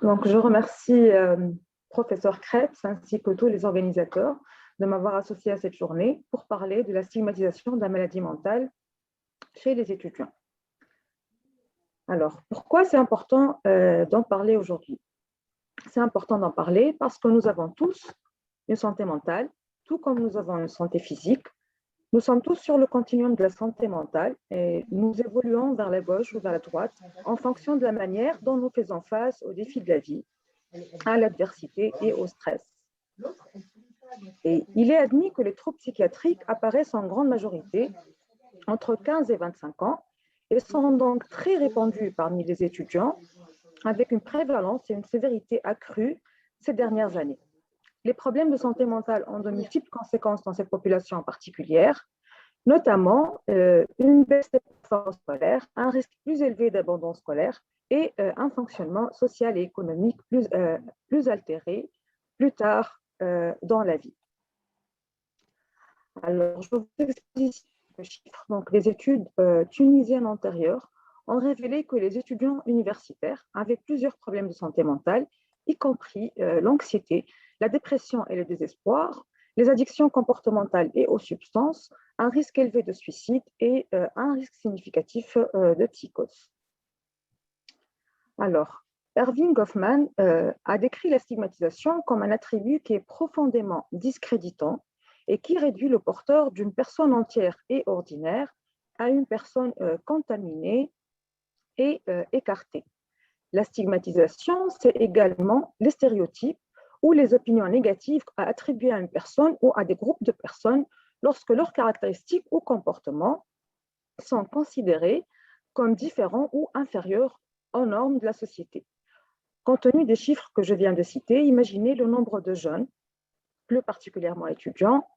Donc, je remercie professeur Krebs ainsi que tous les organisateurs de m'avoir associé à cette journée pour parler de la stigmatisation de la maladie mentale chez les étudiants. Alors, pourquoi c'est important d'en parler aujourd'hui? C'est important d'en parler parce que nous avons tous une santé mentale, tout comme nous avons une santé physique. Nous sommes tous sur le continuum de la santé mentale et nous évoluons vers la gauche ou vers la droite en fonction de la manière dont nous faisons face aux défis de la vie, à l'adversité et au stress. Et il est admis que les troubles psychiatriques apparaissent en grande majorité entre 15 et 25 ans et sont donc très répandus parmi les étudiants avec une prévalence et une sévérité accrues ces dernières années. Les problèmes de santé mentale ont de multiples conséquences dans cette population particulière, notamment une baisse des performances scolaires, un risque plus élevé d'abandon scolaire et un fonctionnement social et économique plus altéré plus tard dans la vie. Alors, je vous explique le chiffre. Donc, les études tunisiennes antérieures ont révélé que les étudiants universitaires avaient plusieurs problèmes de santé mentale, y compris l'anxiété, la dépression et le désespoir, les addictions comportementales et aux substances, un risque élevé de suicide et un risque significatif de psychose. Alors, Erving Goffman a décrit la stigmatisation comme un attribut qui est profondément discréditant et qui réduit le porteur d'une personne entière et ordinaire à une personne contaminée et écartée. La stigmatisation, c'est également les stéréotypes ou les opinions négatives à attribuer à une personne ou à des groupes de personnes lorsque leurs caractéristiques ou comportements sont considérés comme différents ou inférieurs aux normes de la société. Compte tenu des chiffres que je viens de citer, imaginez le nombre de jeunes, plus particulièrement étudiants,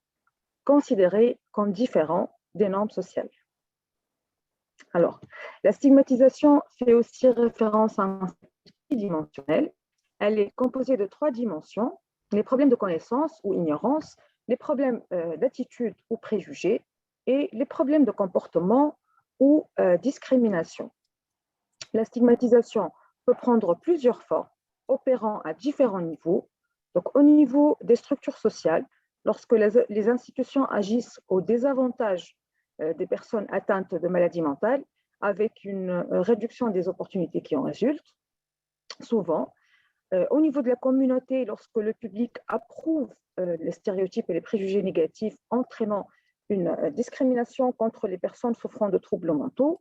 considérés comme différents des normes sociales. Alors, la stigmatisation fait aussi référence à un dimensionnel. Elle est composée de 3 dimensions, les problèmes de connaissance ou ignorance, les problèmes d'attitude ou préjugés et les problèmes de comportement ou discrimination. La stigmatisation peut prendre plusieurs formes, opérant à différents niveaux. Donc, au niveau des structures sociales, lorsque les institutions agissent au désavantage des personnes atteintes de maladies mentales, avec une réduction des opportunités qui en résultent, souvent. Au niveau de la communauté, lorsque le public approuve les stéréotypes et les préjugés négatifs entraînant une discrimination contre les personnes souffrant de troubles mentaux.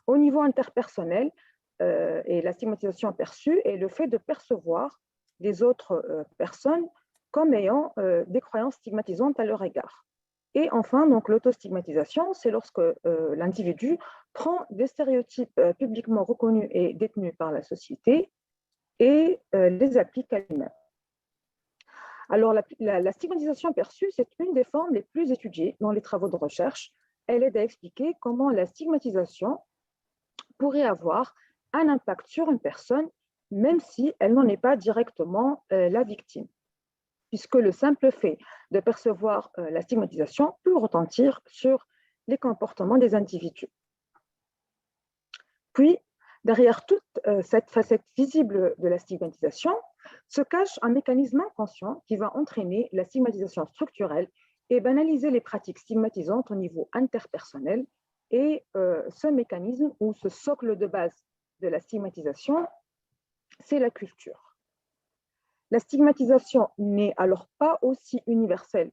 Au niveau interpersonnel, et la stigmatisation perçue est le fait de percevoir les autres personnes comme ayant des croyances stigmatisantes à leur égard. Et enfin, donc, l'autostigmatisation, c'est lorsque l'individu prend des stéréotypes publiquement reconnus et détenus par la société et les applique à lui-même. Alors, la stigmatisation perçue, c'est une des formes les plus étudiées dans les travaux de recherche. Elle aide à expliquer comment la stigmatisation pourrait avoir un impact sur une personne, même si elle n'en est pas directement la victime, puisque le simple fait de percevoir la stigmatisation peut retentir sur les comportements des individus. Puis, derrière toute cette facette visible de la stigmatisation, se cache un mécanisme inconscient qui va entraîner la stigmatisation structurelle et banaliser les pratiques stigmatisantes au niveau interpersonnel. Et ce mécanisme ou ce socle de base de la stigmatisation, c'est la culture. La stigmatisation n'est alors pas aussi universelle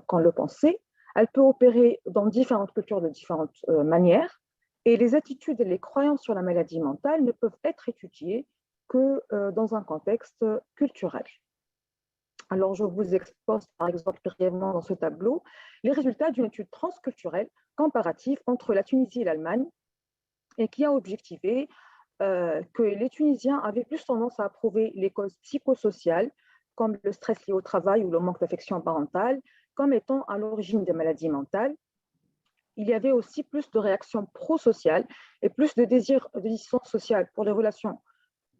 qu'on le pensait. Elle peut opérer dans différentes cultures de différentes manières. Et les attitudes et les croyances sur la maladie mentale ne peuvent être étudiées que dans un contexte culturel. Alors, je vous expose par exemple brièvement dans ce tableau les résultats d'une étude transculturelle comparative entre la Tunisie et l'Allemagne et qui a objectivé que les Tunisiens avaient plus tendance à approuver les causes psychosociales comme le stress lié au travail ou le manque d'affection parentale comme étant à l'origine des maladies mentales. Il y avait aussi plus de réactions pro-sociales et plus de désir de distance sociale pour les relations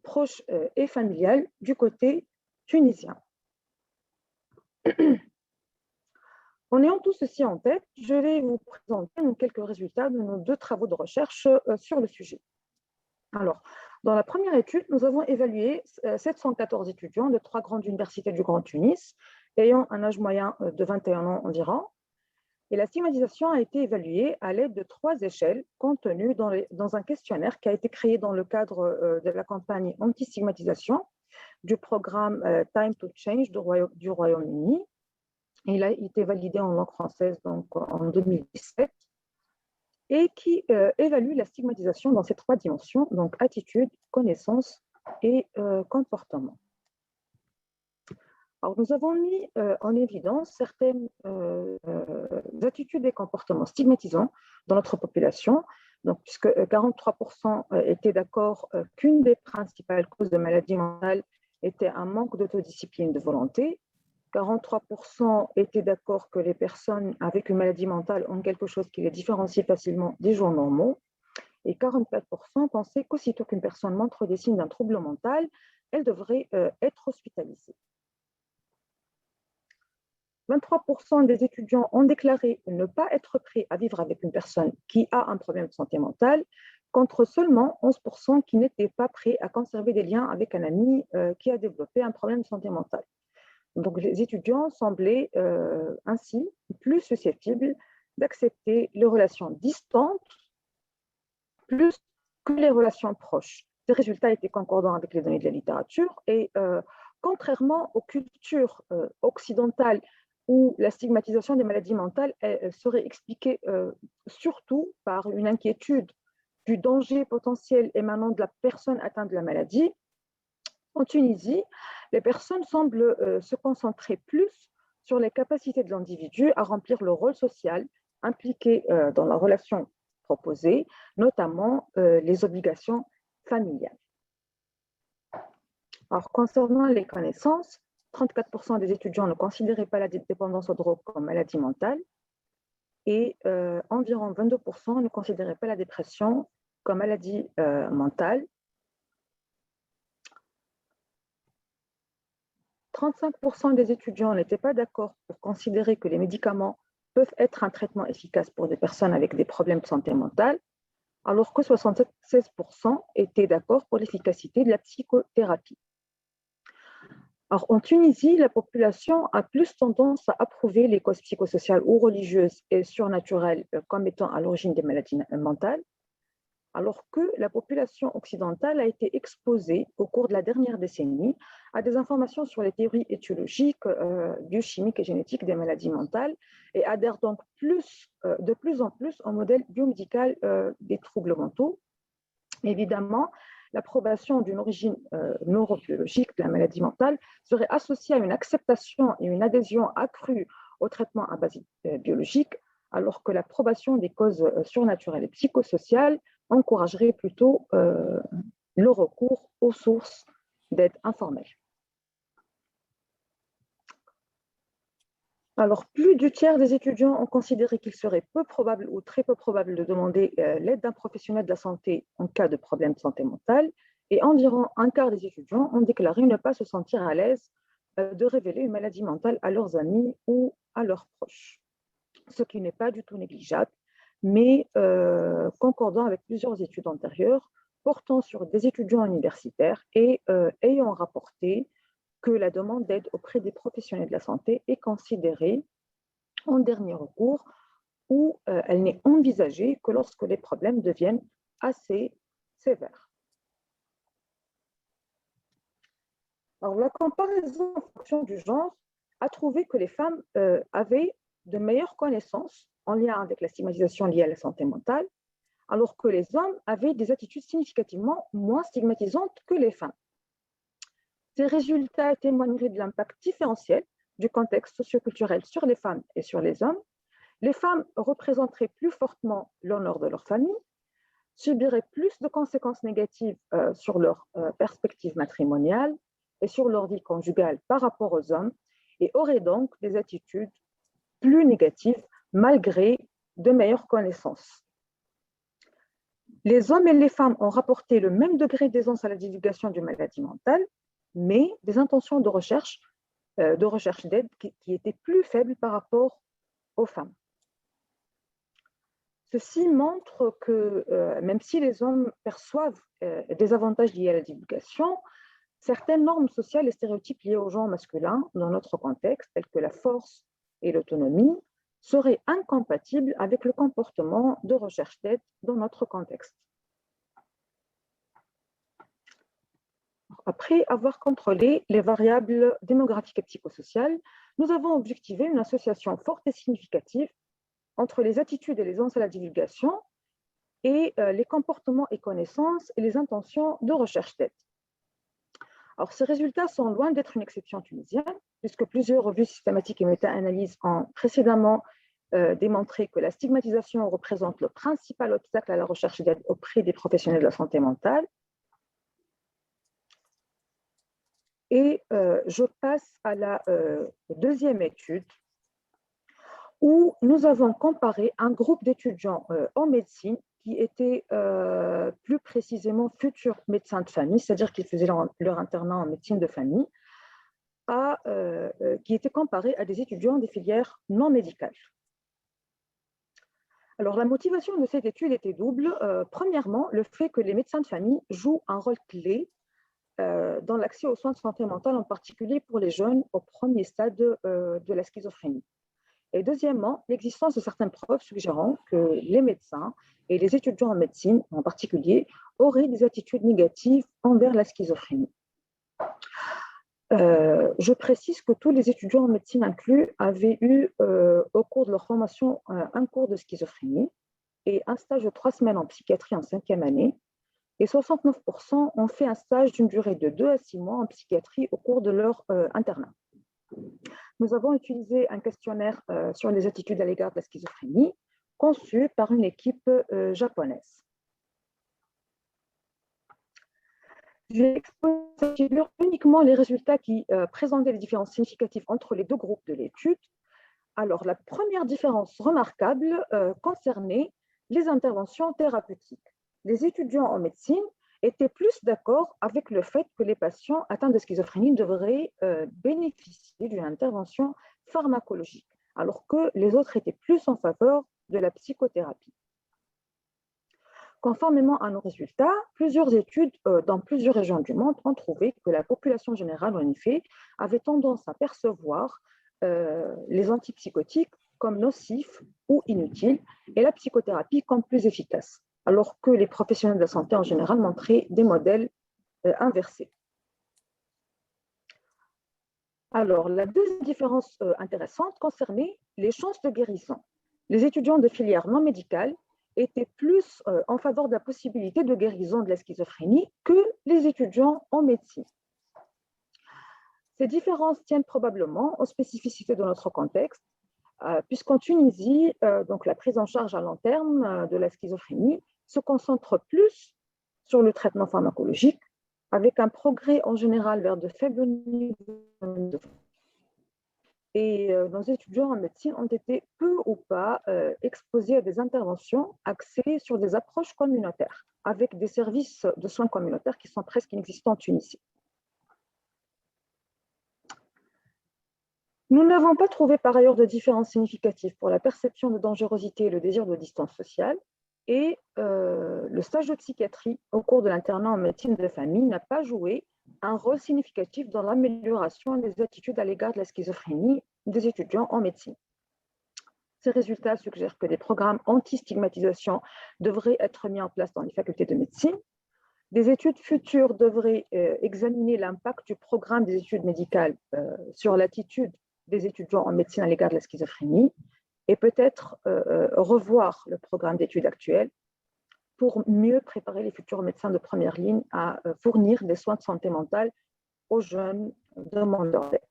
proches et familiales du côté tunisien. En ayant tout ceci en tête, je vais vous présenter quelques résultats de nos 2 travaux de recherche sur le sujet. Alors, Dans la première étude, nous avons évalué 714 étudiants de 3 grandes universités du Grand Tunis, ayant un âge moyen de 21 ans environ. Et la stigmatisation a été évaluée à l'aide de 3 échelles contenues dans un questionnaire qui a été créé dans le cadre de la campagne anti-stigmatisation du programme Time to Change du Royaume-Uni. Il a été validé en langue française donc, en 2017 et qui évalue la stigmatisation dans ces 3 dimensions, donc attitude, connaissance et comportement. Alors, nous avons mis en évidence certaines attitudes et comportements stigmatisants dans notre population, donc, puisque 43% étaient d'accord qu'une des principales causes de maladie mentale était un manque d'autodiscipline et de volonté. 43% étaient d'accord que les personnes avec une maladie mentale ont quelque chose qui les différencie facilement des gens normaux. Et 44% pensaient qu'aussitôt qu'une personne montre des signes d'un trouble mental, elle devrait être hospitalisée. 23% des étudiants ont déclaré ne pas être prêts à vivre avec une personne qui a un problème de santé mentale, contre seulement 11% qui n'étaient pas prêts à conserver des liens avec un ami qui a développé un problème de santé mentale. Donc, les étudiants semblaient ainsi plus susceptibles d'accepter les relations distantes plus que les relations proches. Ces résultats étaient concordants avec les données de la littérature et contrairement aux cultures occidentales où la stigmatisation des maladies mentales serait expliquée surtout par une inquiétude du danger potentiel émanant de la personne atteinte de la maladie, en Tunisie, les personnes semblent se concentrer plus sur les capacités de l'individu à remplir le rôle social impliqué dans la relation proposée, notamment les obligations familiales. Alors, concernant les connaissances, 34% des étudiants ne considéraient pas la dépendance aux drogues comme maladie mentale et environ 22% ne considéraient pas la dépression comme maladie mentale. 35% des étudiants n'étaient pas d'accord pour considérer que les médicaments peuvent être un traitement efficace pour des personnes avec des problèmes de santé mentale, alors que 76% étaient d'accord pour l'efficacité de la psychothérapie. Alors, en Tunisie, la population a plus tendance à approuver les causes psychosociales ou religieuses et surnaturelles comme étant à l'origine des maladies mentales, alors que la population occidentale a été exposée au cours de la dernière décennie à des informations sur les théories étiologiques, biochimiques et génétiques des maladies mentales et adhère donc de plus en plus au modèle biomédical des troubles mentaux. Évidemment, l'approbation d'une origine neurobiologique de la maladie mentale serait associée à une acceptation et une adhésion accrue au traitement à base biologique, alors que l'approbation des causes surnaturelles et psychosociales encouragerait plutôt le recours aux sources d'aide informelle. Alors, plus du tiers des étudiants ont considéré qu'il serait peu probable ou très peu probable de demander l'aide d'un professionnel de la santé en cas de problème de santé mentale, et environ un quart des étudiants ont déclaré ne pas se sentir à l'aise de révéler une maladie mentale à leurs amis ou à leurs proches, ce qui n'est pas du tout négligeable, mais concordant avec plusieurs études antérieures portant sur des étudiants universitaires et ayant rapporté que la demande d'aide auprès des professionnels de la santé est considérée en dernier recours ou elle n'est envisagée que lorsque les problèmes deviennent assez sévères. Alors, la comparaison en fonction du genre a trouvé que les femmes avaient de meilleures connaissances en lien avec la stigmatisation liée à la santé mentale, alors que les hommes avaient des attitudes significativement moins stigmatisantes que les femmes. Ces résultats témoigneraient de l'impact différentiel du contexte socioculturel sur les femmes et sur les hommes. Les femmes représenteraient plus fortement l'honneur de leur famille, subiraient plus de conséquences négatives sur leur perspective matrimoniale et sur leur vie conjugale par rapport aux hommes et auraient donc des attitudes plus négatives malgré de meilleures connaissances. Les hommes et les femmes ont rapporté le même degré d'aisance à la divulgation d'une maladie mentale, mais des intentions de recherche d'aide qui étaient plus faibles par rapport aux femmes. Ceci montre que même si les hommes perçoivent des avantages liés à la divulgation, certaines normes sociales et stéréotypes liés au genre masculin dans notre contexte, tels que la force et l'autonomie, seraient incompatibles avec le comportement de recherche d'aide dans notre contexte. Après avoir contrôlé les variables démographiques et psychosociales, nous avons objectivé une association forte et significative entre les attitudes et les annonces à la divulgation et les comportements et connaissances et les intentions de recherche d'aide. Alors, ces résultats sont loin d'être une exception tunisienne, puisque plusieurs revues systématiques et méta-analyses ont précédemment démontré que la stigmatisation représente le principal obstacle à la recherche d'aide auprès des professionnels de la santé mentale. Et je passe à la deuxième étude, où nous avons comparé un groupe d'étudiants en médecine qui étaient plus précisément futurs médecins de famille, c'est-à-dire qu'ils faisaient leur internat en médecine de famille, qui étaient comparés à des étudiants des filières non médicales. Alors, la motivation de cette étude était double. Premièrement, le fait que les médecins de famille jouent un rôle clé dans l'accès aux soins de santé mentale, en particulier pour les jeunes au premier stade de la schizophrénie. Et deuxièmement, l'existence de certaines preuves suggérant que les médecins et les étudiants en médecine en particulier auraient des attitudes négatives envers la schizophrénie. Je précise que tous les étudiants en médecine inclus avaient eu au cours de leur formation un cours de schizophrénie et un stage de 3 semaines en psychiatrie en 5e année, et 69% ont fait un stage d'une durée de 2 à 6 mois en psychiatrie au cours de leur internat. Nous avons utilisé un questionnaire sur les attitudes à l'égard de la schizophrénie, conçu par une équipe japonaise. J'ai exposé cette figure uniquement les résultats qui présentaient les différences significatives entre les deux groupes de l'étude. Alors, la première différence remarquable concernait les interventions thérapeutiques. Les étudiants en médecine étaient plus d'accord avec le fait que les patients atteints de schizophrénie devraient bénéficier d'une intervention pharmacologique, alors que les autres étaient plus en faveur de la psychothérapie. Conformément à nos résultats, plusieurs études dans plusieurs régions du monde ont trouvé que la population générale, en effet, avait tendance à percevoir les antipsychotiques comme nocifs ou inutiles et la psychothérapie comme plus efficace, alors que les professionnels de la santé en général montraient des modèles inversés. Alors, la deuxième différence intéressante concernait les chances de guérison. Les étudiants de filières non médicales étaient plus en faveur de la possibilité de guérison de la schizophrénie que les étudiants en médecine. Ces différences tiennent probablement aux spécificités de notre contexte, puisqu'en Tunisie, donc la prise en charge à long terme de la schizophrénie se concentre plus sur le traitement pharmacologique, avec un progrès en général vers de faibles niveaux de... Et nos étudiants en médecine ont été peu ou pas exposés à des interventions axées sur des approches communautaires, avec des services de soins communautaires qui sont presque inexistants en Tunisie. Nous n'avons pas trouvé par ailleurs de différence significative pour la perception de dangerosité et le désir de distance sociale, et le stage de psychiatrie au cours de l'internat en médecine de famille n'a pas joué un rôle significatif dans l'amélioration des attitudes à l'égard de la schizophrénie des étudiants en médecine. Ces résultats suggèrent que des programmes anti-stigmatisation devraient être mis en place dans les facultés de médecine. Des études futures devraient examiner l'impact du programme des études médicales sur l'attitude des étudiants en médecine à l'égard de la schizophrénie et peut-être revoir le programme d'études actuel pour mieux préparer les futurs médecins de première ligne à fournir des soins de santé mentale aux jeunes demandeurs d'aide.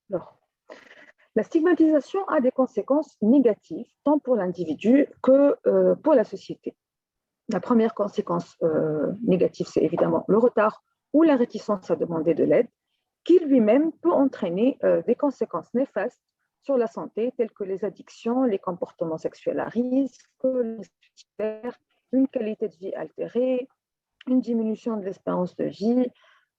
Alors, la stigmatisation a des conséquences négatives tant pour l'individu que pour la société. La première conséquence négative, c'est évidemment le retard ou la réticence à demander de l'aide, qui lui-même peut entraîner des conséquences néfastes sur la santé, telles que les addictions, les comportements sexuels à risque, une qualité de vie altérée, une diminution de l'espérance de vie,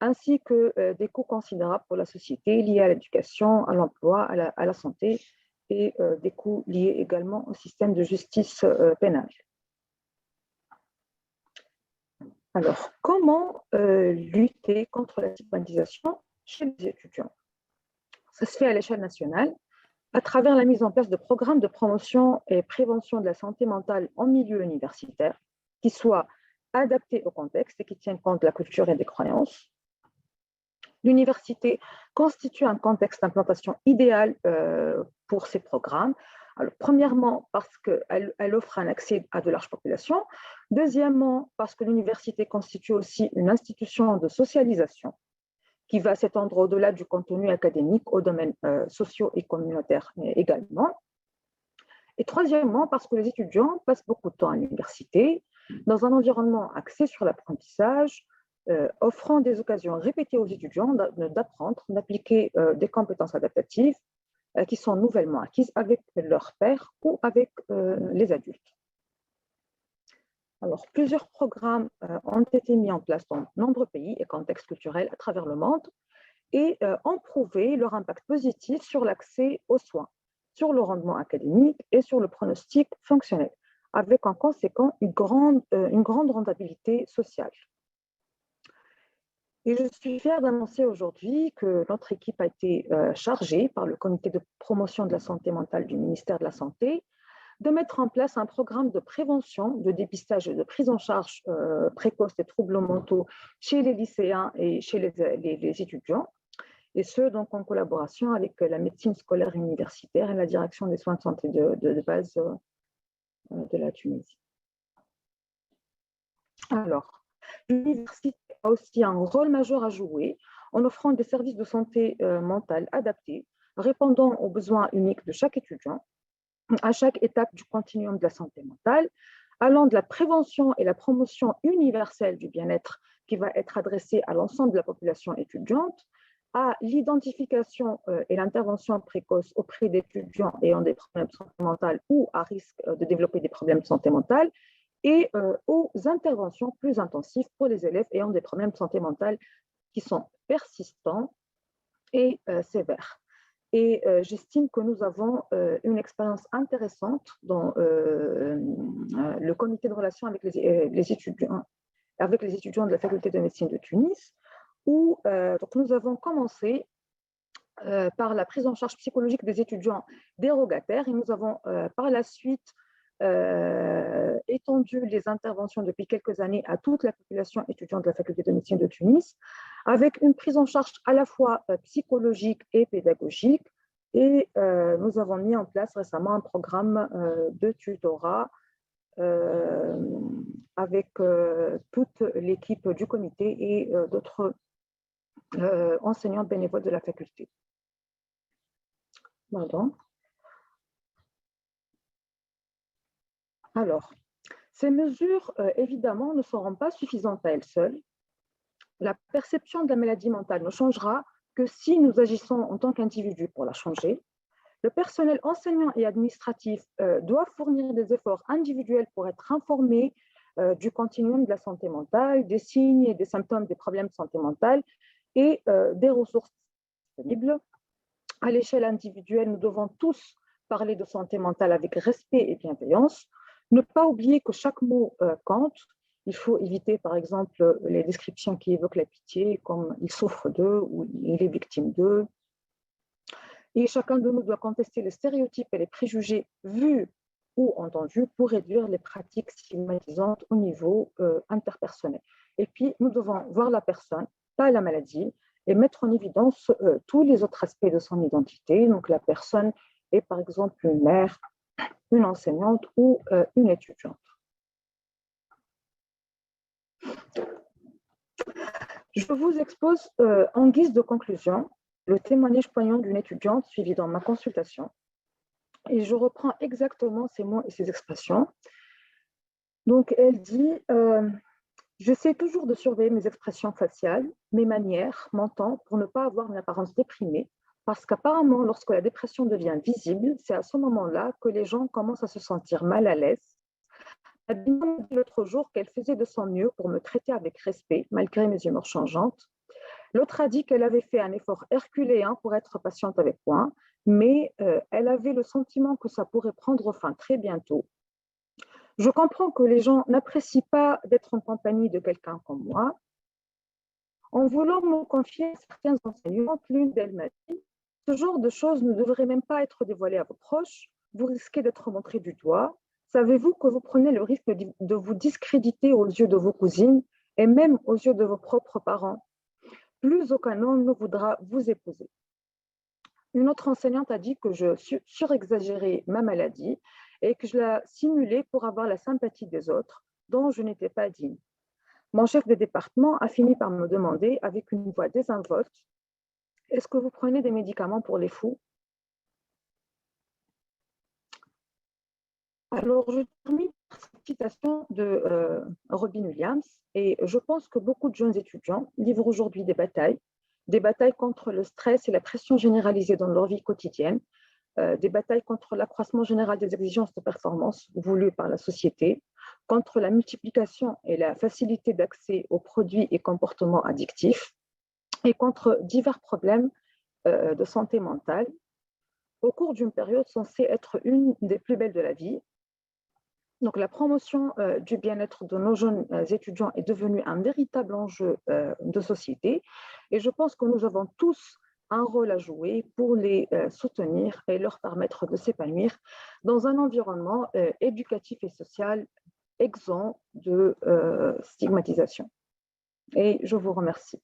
ainsi que des coûts considérables pour la société liés à l'éducation, à l'emploi, à la santé et des coûts liés également au système de justice pénale. Alors, comment lutter contre la stigmatisation chez les étudiants? Ça se fait à l'échelle nationale à travers la mise en place de programmes de promotion et prévention de la santé mentale en milieu universitaire qui soient adaptés au contexte et qui tiennent compte de la culture et des croyances. L'université constitue un contexte d'implantation idéal pour ces programmes. Alors, premièrement, parce qu'elle offre un accès à de larges populations. Deuxièmement, parce que l'université constitue aussi une institution de socialisation qui va s'étendre au-delà du contenu académique aux domaines sociaux et communautaires également. Et troisièmement, parce que les étudiants passent beaucoup de temps à l'université, dans un environnement axé sur l'apprentissage, offrant des occasions répétées aux étudiants d'apprendre, d'appliquer des compétences adaptatives qui sont nouvellement acquises avec leurs pairs ou avec les adultes. Alors, plusieurs programmes ont été mis en place dans de nombreux pays et contextes culturels à travers le monde et ont prouvé leur impact positif sur l'accès aux soins, sur le rendement académique et sur le pronostic fonctionnel, avec en conséquent une grande rentabilité sociale. Et je suis fière d'annoncer aujourd'hui que notre équipe a été chargée par le comité de promotion de la santé mentale du ministère de la Santé de mettre en place un programme de prévention, de dépistage et de prise en charge précoce des troubles mentaux chez les lycéens et chez les étudiants, et ce, donc en collaboration avec la médecine scolaire universitaire et la direction des soins de santé de base de la Tunisie. Alors, l'université a aussi un rôle majeur à jouer en offrant des services de santé mentale adaptés, répondant aux besoins uniques de chaque étudiant, à chaque étape du continuum de la santé mentale, allant de la prévention et la promotion universelle du bien-être qui va être adressée à l'ensemble de la population étudiante, à l'identification et l'intervention précoce auprès d'étudiants ayant des problèmes de santé mentale ou à risque de développer des problèmes de santé mentale, et aux interventions plus intensives pour les élèves ayant des problèmes de santé mentale qui sont persistants et sévères. Et j'estime que nous avons une expérience intéressante dans le comité de relations avec les étudiants de la faculté de médecine de Tunis, où donc nous avons commencé par la prise en charge psychologique des étudiants dérogataires et nous avons par la suite étendu les interventions depuis quelques années à toute la population étudiante de la faculté de médecine de Tunis, avec une prise en charge à la fois psychologique et pédagogique. Et nous avons mis en place récemment un programme de tutorat avec toute l'équipe du comité et d'autres enseignants bénévoles de la faculté. Pardon. Alors, ces mesures, évidemment, ne seront pas suffisantes à elles seules. La perception de la maladie mentale ne changera que si nous agissons en tant qu'individus pour la changer. Le personnel enseignant et administratif doit fournir des efforts individuels pour être informé du continuum de la santé mentale, des signes et des symptômes des problèmes de santé mentale et des ressources disponibles. À l'échelle individuelle, nous devons tous parler de santé mentale avec respect et bienveillance. Ne pas oublier que chaque mot compte. Il faut éviter, par exemple, les descriptions qui évoquent la pitié, comme il souffre d'eux ou il est victime d'eux. Et chacun de nous doit contester les stéréotypes et les préjugés vus ou entendus pour réduire les pratiques stigmatisantes au niveau interpersonnel. Et puis, nous devons voir la personne, pas la maladie, et mettre en évidence tous les autres aspects de son identité. Donc, la personne est, par exemple, une mère, une enseignante ou une étudiante. Je vous expose en guise de conclusion le témoignage poignant d'une étudiante suivie dans ma consultation. Et je reprends exactement ces mots et ces expressions. Donc, elle dit j'essaie toujours de surveiller mes expressions faciales, mes manières, mon temps, pour ne pas avoir une apparence déprimée, parce qu'apparemment, lorsque la dépression devient visible, c'est à ce moment-là que les gens commencent à se sentir mal à l'aise. Elle a dit l'autre jour qu'elle faisait de son mieux pour me traiter avec respect, malgré mes humeurs changeantes. L'autre a dit qu'elle avait fait un effort herculéen pour être patiente avec moi, mais elle avait le sentiment que ça pourrait prendre fin très bientôt. Je comprends que les gens n'apprécient pas d'être en compagnie de quelqu'un comme moi. En voulant me confier certains enseignements, l'une d'elles m'a dit: ce genre de choses ne devrait même pas être dévoilé à vos proches, vous risquez d'être montré du doigt. Savez-vous que vous prenez le risque de vous discréditer aux yeux de vos cousines et même aux yeux de vos propres parents? Plus aucun homme ne voudra vous épouser. Une autre enseignante a dit que je surexagérais ma maladie et que je la simulais pour avoir la sympathie des autres, dont je n'étais pas digne. Mon chef de département a fini par me demander, avec une voix désinvolte: est-ce que vous prenez des médicaments pour les fous? Alors, je termine par cette citation de Robin Williams, et je pense que beaucoup de jeunes étudiants livrent aujourd'hui des batailles contre le stress et la pression généralisée dans leur vie quotidienne, des batailles contre l'accroissement général des exigences de performance voulues par la société, contre la multiplication et la facilité d'accès aux produits et comportements addictifs, et contre divers problèmes de santé mentale, au cours d'une période censée être une des plus belles de la vie. Donc, la promotion du bien-être de nos jeunes étudiants est devenue un véritable enjeu de société, et je pense que nous avons tous un rôle à jouer pour les soutenir et leur permettre de s'épanouir dans un environnement éducatif et social exempt de stigmatisation. Et je vous remercie.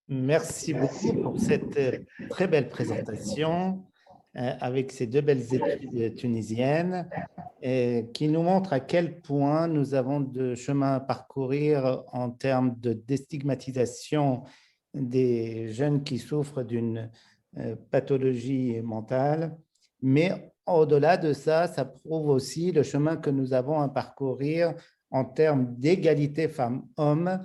Merci beaucoup pour cette très belle présentation avec ces deux belles études tunisiennes qui nous montrent à quel point nous avons de chemin à parcourir en termes de déstigmatisation des jeunes qui souffrent d'une pathologie mentale. Mais au-delà de ça, ça prouve aussi le chemin que nous avons à parcourir en termes d'égalité femmes-hommes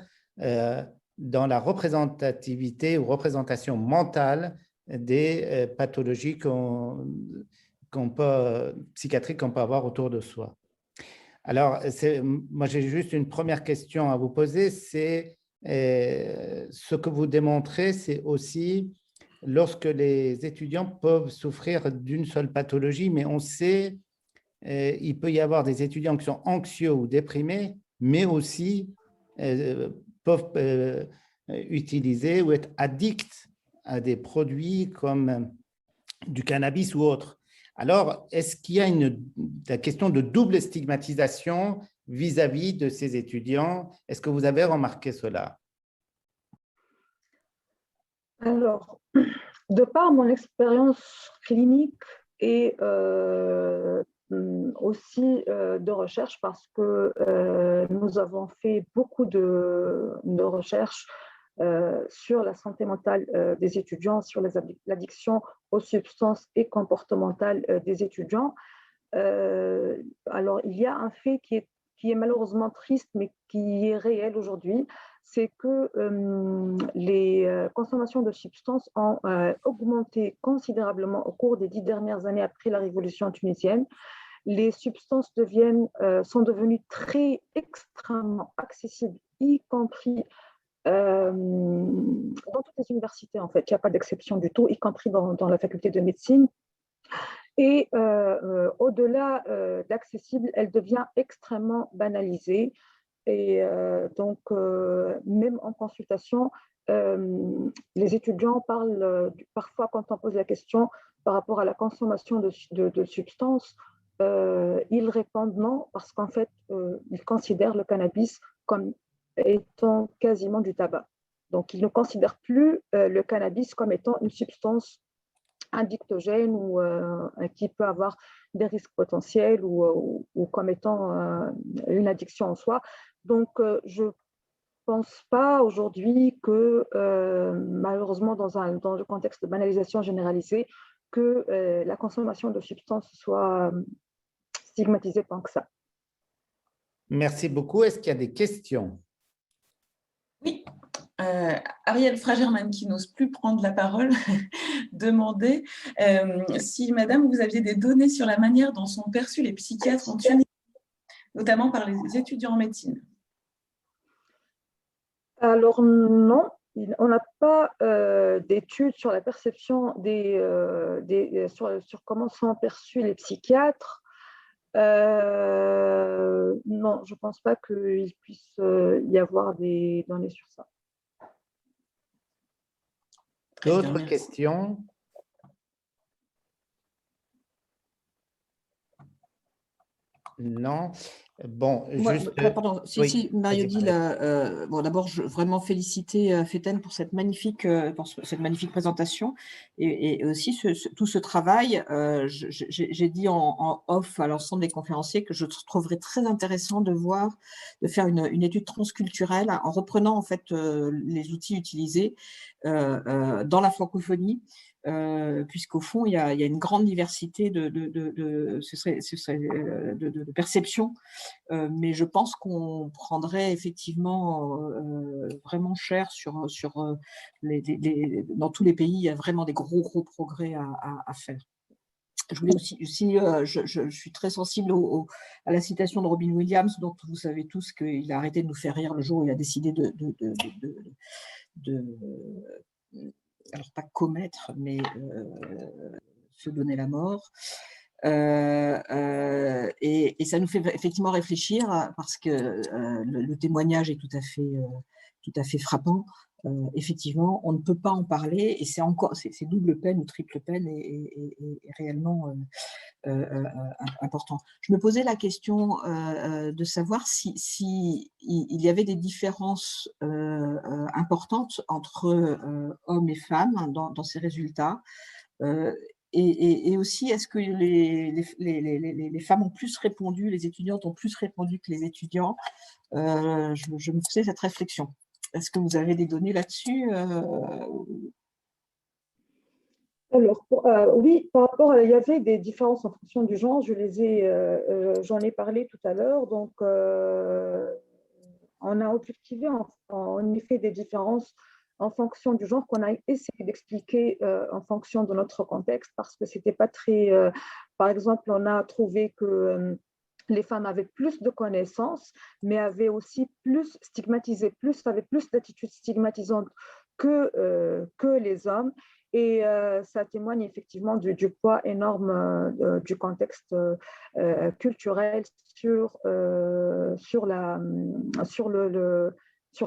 dans la représentativité ou représentation mentale des pathologies psychiatriques qu'on peut avoir autour de soi. Alors, moi, j'ai juste une première question à vous poser, c'est ce que vous démontrez, c'est aussi lorsque les étudiants peuvent souffrir d'une seule pathologie, mais on sait il peut y avoir des étudiants qui sont anxieux ou déprimés, mais aussi peuvent utiliser ou être addicts à des produits comme du cannabis ou autre. Alors, est-ce qu'il y a la question de double stigmatisation vis-à-vis de ces étudiants? Est-ce que vous avez remarqué cela? Alors, de par mon expérience clinique et aussi de recherche, parce que nous avons fait beaucoup de recherches sur la santé mentale des étudiants, sur l'addiction aux substances et comportementales des étudiants. Alors, il y a un fait qui est malheureusement triste, mais qui est réel aujourd'hui, c'est que les consommations de substances ont augmenté considérablement au cours des 10 dernières années après la révolution tunisienne. Les substances sont devenues extrêmement accessibles, y compris dans toutes les universités, en fait. Il n'y a pas d'exception du tout, y compris dans la faculté de médecine. Et au-delà d'accessible, elle devient extrêmement banalisée. Et donc, même en consultation, les étudiants parlent parfois, quand on pose la question par rapport à la consommation de substances, ils répondent non, parce qu'en fait, ils considèrent le cannabis comme étant quasiment du tabac. Donc, ils ne considèrent plus le cannabis comme étant une substance addictogène ou qui peut avoir des risques potentiels ou comme étant une addiction en soi. Donc, je ne pense pas aujourd'hui que, malheureusement, dans le contexte de banalisation généralisée, que la consommation de substances soit stigmatisée tant que ça. Merci beaucoup. Est-ce qu'il y a des questions? Oui. Ariel Fragerman, qui n'ose plus prendre la parole, demandait si, madame, vous aviez des données sur la manière dont sont perçus les psychiatres en Tunisie, notamment par les étudiants en médecine. Alors non, on n'a pas d'études sur la perception sur comment sont perçus les psychiatres. Non, je ne pense pas qu'il puisse y avoir des données sur ça. D'autres questions? Non. Bon, juste… Pardon, Oui, si Mario dit, bon, d'abord, vraiment féliciter Feten pour cette magnifique présentation et aussi tout ce travail. J'ai dit en off à l'ensemble des conférenciers que je trouverais très intéressant de faire une étude transculturelle en reprenant en fait les outils utilisés dans la francophonie. Puisqu'au fond, il y a une grande diversité de perceptions, mais je pense qu'on prendrait effectivement vraiment cher dans tous les pays, il y a vraiment des gros progrès à faire. Je voulais aussi je suis très sensible à la citation de Robin Williams, dont vous savez tous qu'il a arrêté de nous faire rire le jour où il a décidé alors pas commettre, mais se donner la mort. Et ça nous fait effectivement réfléchir parce que le témoignage est tout à fait frappant. Effectivement, on ne peut pas en parler et c'est double peine ou triple peine et réellement important. Je me posais la question de savoir si il y avait des différences importantes entre hommes et femmes dans ces résultats. Et aussi, est-ce que les femmes ont plus répondu, les étudiantes ont plus répondu que les étudiants? Je me faisais cette réflexion. Est-ce que vous avez des données là-dessus? Alors, oui, par rapport il y avait des différences en fonction du genre, j'en ai parlé tout à l'heure, donc on a objectivé en effet des différences en fonction du genre qu'on a essayé d'expliquer en fonction de notre contexte parce que c'était pas très… par exemple, on a trouvé que les femmes avaient plus de connaissances, mais avaient aussi avaient plus d'attitudes stigmatisantes que les hommes. Et ça témoigne effectivement du poids énorme du contexte culturel sur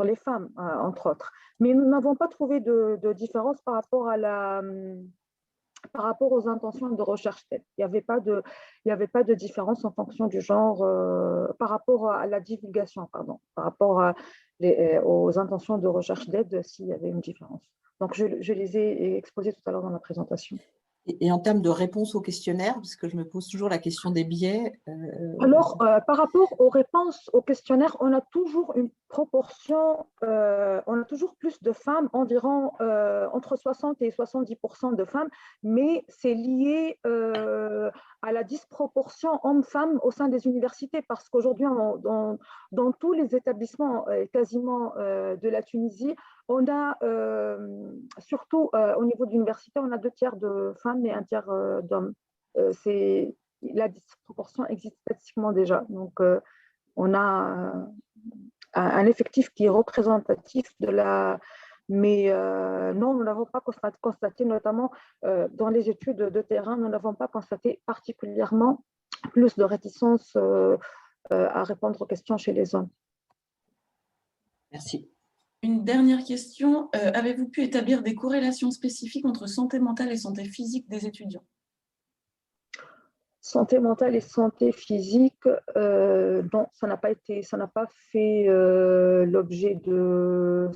les femmes, entre autres. Mais nous n'avons pas trouvé de différence par rapport aux intentions de recherche d'aide. Il n'y avait pas de différence en fonction du genre par rapport à la divulgation, pardon, par rapport aux intentions de recherche d'aide, s'il y avait une différence. Donc, je les ai exposées tout à l'heure dans la présentation. Et en termes de réponse au questionnaire, parce que je me pose toujours la question des biais. Alors, par rapport aux réponses au questionnaire, on a toujours une proportion, on a toujours plus de femmes, environ entre 60 et 70% de femmes, mais c'est lié à la disproportion hommes-femmes au sein des universités, parce qu'aujourd'hui, dans tous les établissements quasiment de la Tunisie, on a, surtout au niveau de l'université, on a 2 tiers de femmes et 1 tiers d'hommes. La disproportion existe statistiquement déjà. Donc, on a un effectif qui est représentatif de la… Mais non, nous n'avons pas constaté, notamment dans les études de terrain, nous n'avons pas constaté particulièrement plus de réticence à répondre aux questions chez les hommes. Merci. Une dernière question. Avez-vous pu établir des corrélations spécifiques entre santé mentale et santé physique des étudiants? Santé mentale et santé physique, non, ça n'a pas fait l'objet non,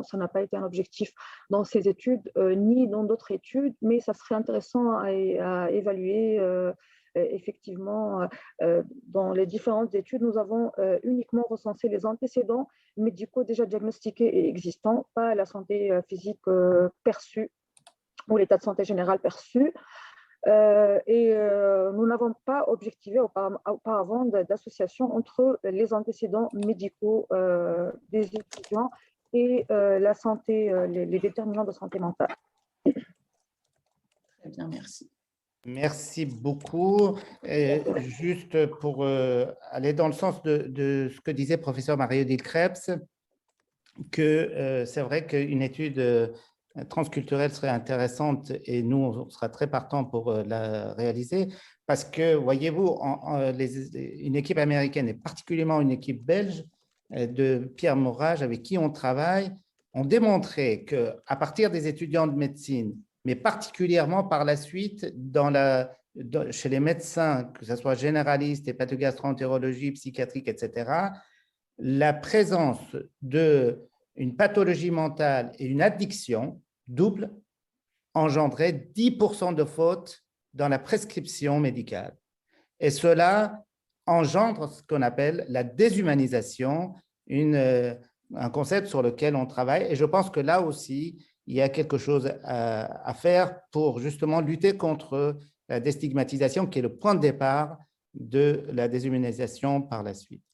ça n'a pas été un objectif dans ces études, ni dans d'autres études, mais ça serait intéressant à évaluer. Effectivement, dans les différentes études, nous avons uniquement recensé les antécédents médicaux déjà diagnostiqués et existants, pas la santé physique perçue ou l'état de santé général perçu. Nous n'avons pas objectivé auparavant d'association entre les antécédents médicaux des étudiants et la santé, les déterminants de santé mentale. Très bien, merci. Merci beaucoup. Juste pour aller dans le sens de ce que disait professeur Mario Dilkrebs, que c'est vrai qu'une étude transculturelle serait intéressante et nous, on sera très partants pour la réaliser parce que, voyez-vous, une équipe américaine et particulièrement une équipe belge de Pierre Morage avec qui on travaille ont démontré qu'à partir des étudiants de médecine, mais particulièrement par la suite chez les médecins, que ce soit généralistes, hépatogastroentérologie, psychiatrique, etc., la présence d'une pathologie mentale et une addiction double engendrait 10% de fautes dans la prescription médicale. Et cela engendre ce qu'on appelle la déshumanisation, un concept sur lequel on travaille. Et je pense que là aussi, il y a quelque chose à faire pour justement lutter contre la déstigmatisation, qui est le point de départ de la déshumanisation par la suite.